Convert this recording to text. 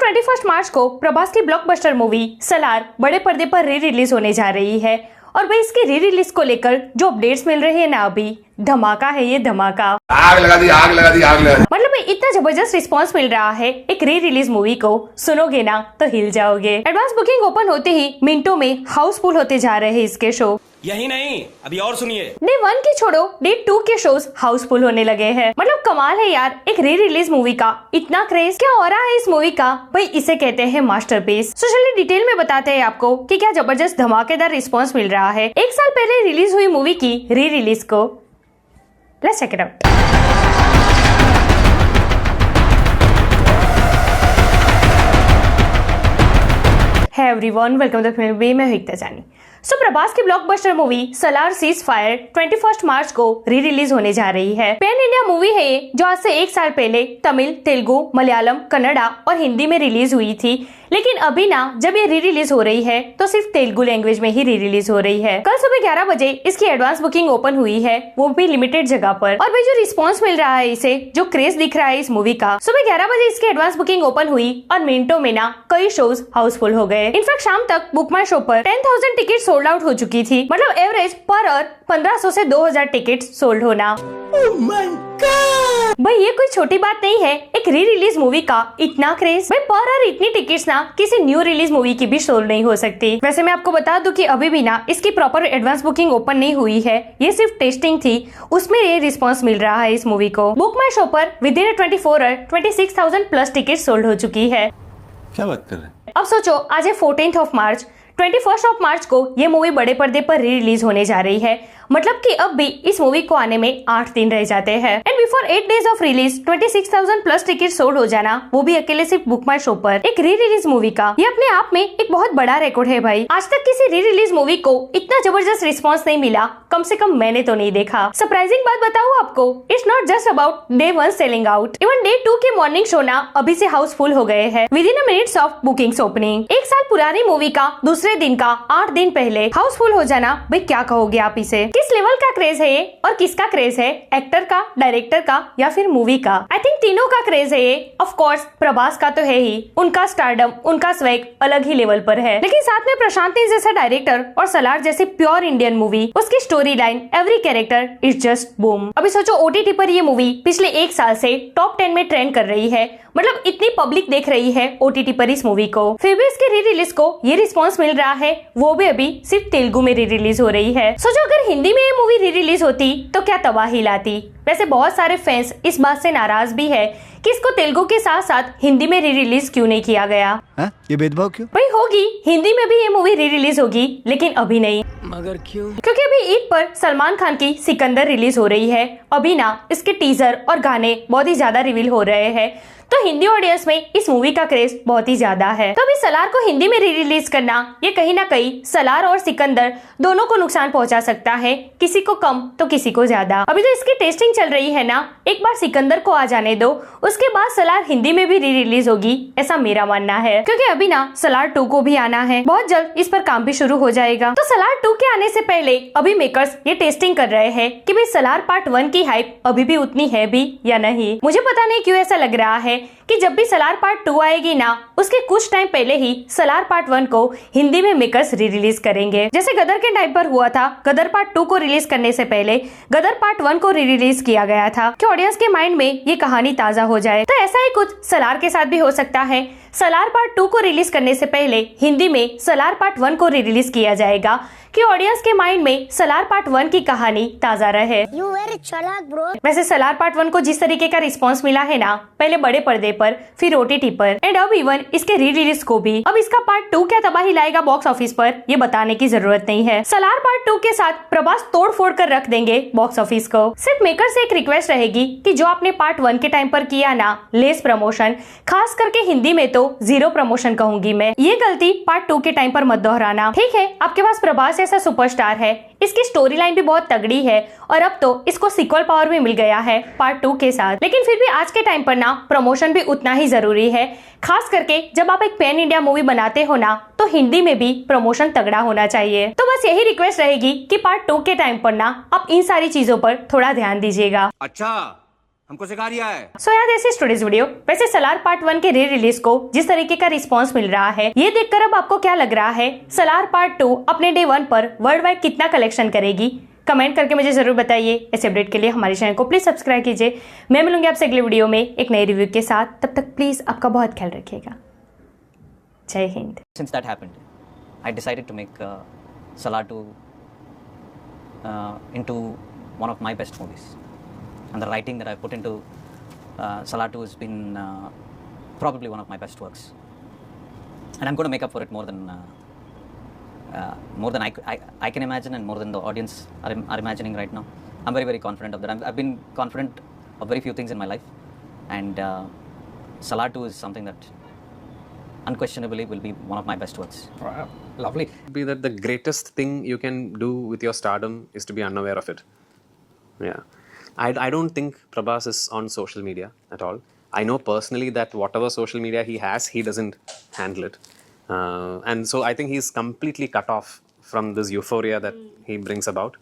21 मार्च को प्रभास की ब्लॉकबस्टर मूवी सलार बड़े पर्दे पर री रिलीज होने जा रही है और भाई इसकी री रिलीज को लेकर जो अपडेट्स मिल रहे हैं ना, अभी धमाका है ये धमाका। आग लगा दी, आग लगा दी, आग लगा दी। मतलब इतना जबरदस्त रिस्पांस मिल रहा है एक री रिलीज मूवी को, सुनोगे ना तो हिल जाओगे। एडवांस बुकिंग ओपन होते ही मिनटों में हाउसफुल होते जा रहे हैं इसके शो। यही नहीं, अभी और सुनिए। डे 1 की छोड़ो, डे 2 के शोज हाउसफुल होने लगे हैं। मतलब कमाल है यार, एक री रिलीज मूवी का इतना क्रेज क्या हो रहा है इस मूवी का, भाई इसे कहते हैं मास्टरपीस। तो चलिए डिटेल में बताते हैं आपको कि क्या जबरदस्त धमाकेदार रिस्पांस मिल रहा है एक साल पहले रिलीज हुई मूवी की री रिलीज को। Let's check it out. Hey everyone, welcome to film B. मैं एकता जानी। प्रभास की blockbuster movie Salaar ceasefire 21 मार्च को री रिलीज होने जा रही है। पैन इंडिया मूवी है ये, जो आज से एक साल पहले तमिल, तेलुगु, मलयालम, कन्नड़ा और हिंदी में रिलीज हुई थी। लेकिन अभी ना जब ये री रिलीज हो रही है तो सिर्फ तेलुगु लैंग्वेज में ही री रिलीज हो रही है। कल सुबह 11 बजे इसकी एडवांस बुकिंग ओपन हुई है, वो भी लिमिटेड जगह पर। और भाई जो रिस्पांस मिल रहा है इसे, जो क्रेज दिख रहा है इस मूवी का, सुबह 11 बजे इसकी एडवांस बुकिंग ओपन हुई और मिनटों में ना कई शोज हाउसफुल हो गए। इनफैक्ट शाम तक बुक माई शो पर 10,000 टिकट सोल्ड आउट हो चुकी थी। मतलब एवरेज पर आवर 1500 से 2000 टिकट सोल्ड होना। भाई ये कोई छोटी बात नहीं है, एक री रिलीज मूवी का इतना क्रेज। भाई पर आवर इतनी टिकट्स ना किसी न्यू रिलीज मूवी की भी सोल्ड नहीं हो सकती। वैसे मैं आपको बता दूं कि अभी भी ना इसकी प्रॉपर एडवांस बुकिंग ओपन नहीं हुई है, ये सिर्फ टेस्टिंग थी, उसमें ये रिस्पांस मिल रहा है इस मूवी को। बुक माई शो पर within 24 hour 26,000 plus ticket sold हो चुकी है। क्या बात कर रहे हैं? अब सोचो, आज है 14th of March, 21st of March को ये मूवी बड़े पर्दे पर री रिलीज होने जा रही है। मतलब कि अब भी इस मूवी को आने में 8 दिन रह जाते हैं। And before 8 days of release 26,000 plus ticket sold हो जाना, वो भी अकेले सिर्फ बुक माई शो पर एक री रिलीज मूवी का, ये अपने आप में एक बहुत बड़ा रिकॉर्ड है भाई। आज तक किसी री रिलीज मूवी को इतना जबरदस्त रिस्पॉन्स नहीं मिला, कम से कम मैंने तो नहीं देखा। सरप्राइजिंग बात बताऊँ आपको, it's not just about day 1 selling out, even day 2 के मॉर्निंग शो ना अभी से हाउसफुल हो गए हैं with in minutes of bookings opening. एक साल पुरानी मूवी का दूसरे दिन का 8 दिन पहले हाउसफुल हो जाना, भाई क्या कहोगे आप इसे? किस लेवल का क्रेज है ये और किसका क्रेज है? एक्टर का, डायरेक्टर का या फिर मूवी का? आई थिंक तीनों का क्रेज है ये। ऑफ कोर्स प्रभास का तो है ही, उनका स्टारडम, उनका स्वैग अलग ही लेवल पर है। लेकिन साथ में प्रशांत नील जैसा डायरेक्टर और सलार जैसी प्योर इंडियन मूवी, उसकी story line, every character is just boom. अभी सोचो ओटीटी पर ये मूवी पिछले एक साल से टॉप 10 में ट्रेंड कर रही है। मतलब इतनी पब्लिक देख रही है ओटीटी पर इस मूवी को, फिर भी इसके री रिलीज को ये रिस्पांस मिल रहा है, वो भी अभी सिर्फ तेलुगु में री रिलीज हो रही है। सोचो अगर हिंदी में ये मूवी री रिलीज होती तो क्या तबाही लाती। वैसे बहुत सारे फैंस इस बात से नाराज भी है कि इसको तेलुगु के साथ साथ हिंदी में री रिलीज क्यों नहीं किया गया। ये भेदभाव क्यों? भाई होगी, हिंदी में भी ये मूवी री रिलीज होगी, लेकिन अभी नहीं। मगर क्यों? क्योंकि अभी ईद पर सलमान खान की सिकंदर रिलीज हो रही है। अभी ना इसके टीजर और गाने बहुत ही ज्यादा रिवील हो रहे हैं, तो हिंदी ऑडियंस में इस मूवी का क्रेज बहुत ही ज्यादा है। तो अभी सलार को हिंदी में री रिलीज करना, ये कहीं ना कहीं सलार और सिकंदर दोनों को नुकसान पहुंचा सकता है, किसी को कम तो किसी को ज्यादा। अभी तो इसकी टेस्टिंग चल रही है ना, एक बार सिकंदर को आ जाने दो, उसके बाद सलार हिंदी में भी री रिलीज होगी, ऐसा मेरा मानना है। क्योंकि अभी ना सलार 2 को भी आना है, बहुत जल्द इस पर काम भी शुरू हो जाएगा। तो सलार 2 के आने से पहले अभी मेकर्स ये टेस्टिंग कर रहे हैं कि भाई सलार पार्ट 1 की हाइप अभी भी उतनी है भी या नहीं। मुझे पता नहीं क्यों ऐसा लग रहा है कि जब भी सलार पार्ट 2 आएगी ना, उसके कुछ टाइम पहले ही सलार पार्ट 1 को हिंदी में मेकर्स री रिलीज करेंगे। जैसे गदर के टाइम पर हुआ था, गदर पार्ट 2 को रिलीज करने से पहले गदर पार्ट 1 को री रिलीज किया गया था कि ऑडियंस के माइंड में ये कहानी ताजा हो जाए। तो ऐसा ही कुछ सलार के साथ भी हो सकता है। सलार पार्ट 2 को रिलीज करने से पहले हिंदी में सलार पार्ट 1 को री रिलीज किया जाएगा कि ऑडियंस के माइंड में सलार पार्ट 1 की कहानी ताजा रहे। You very चालाक ब्रो। वैसे सलार पार्ट 1 को जिस तरीके का रिस्पांस मिला है ना, पहले बड़े पर्दे पर, फिर ओटीटी पर, एंड अब इवन इसके री रिलीज को भी, अब इसका पार्ट 2 क्या तबाही लाएगा बॉक्स ऑफिस पर, ये बताने की जरूरत नहीं है। सलार पार्ट 2 के साथ प्रभास तोड़ फोड़ कर रख देंगे बॉक्स ऑफिस को। सिर्फ मेकर से एक रिक्वेस्ट रहेगी कि जो आपने पार्ट 1 के टाइम पर किया ना, लेस प्रमोशन, खास करके हिंदी में तो 0 प्रमोशन कहूंगी मैं, ये गलती पार्ट 2 के टाइम पर मत दोहराना। ठीक है, आपके पास प्रभास जैसा सुपरस्टार है, इसकी स्टोरी लाइन भी बहुत तगड़ी है और अब तो इसको सीक्वल पावर भी मिल गया है पार्ट 2 के साथ। लेकिन फिर भी आज के टाइम पर ना प्रमोशन भी उतना ही जरूरी है, खास करके जब आप एक पैन इंडिया मूवी बनाते हो ना, तो हिंदी में भी प्रमोशन तगड़ा होना चाहिए। तो बस यही रिक्वेस्ट रहेगी कि पार्ट 2 के टाइम पर ना आप इन सारी चीजों पर थोड़ा ध्यान दीजिएगा। अच्छा हमको सिखा रिया है। सो यार दिस इज टुडेस वीडियो। वैसे सलार पार्ट 1 के री रिलीज को जिस तरीके का रिस्पांस मिल रहा है, ये देखकर अब आपको क्या लग रहा है? सलार पार्ट 2 अपने डे 1 पर वर्ल्ड वाइड कितना कलेक्शन करेगी? कमेंट करके मुझे जरूर बताइए। इस अपडेट के लिए हमारे चैनल को प्लीज सब्सक्राइब कीजिए। मैं मिलूंगी आपसे अगले वीडियो में एक नई रिव्यू के साथ। तब तक प्लीज आपका बहुत ख्याल रखिएगा। जय Hind. Since that happened, I decided to make Salar 2 into one of my best movies. And the writing that I put into Salar 2 has been probably one of my best works. And I'm going to make up for it more than I can imagine, and more than the audience are imagining right now. I'm very, very confident of that. I've been confident of very few things in my life. And Salar 2 is something that unquestionably will be one of my best works. Wow, lovely. Be that the greatest thing you can do with your stardom is to be unaware of it. Yeah. I don't think Prabhas is on social media at all. I know personally that whatever social media he has, he doesn't handle it. And so I think he's completely cut off from this euphoria that he brings about.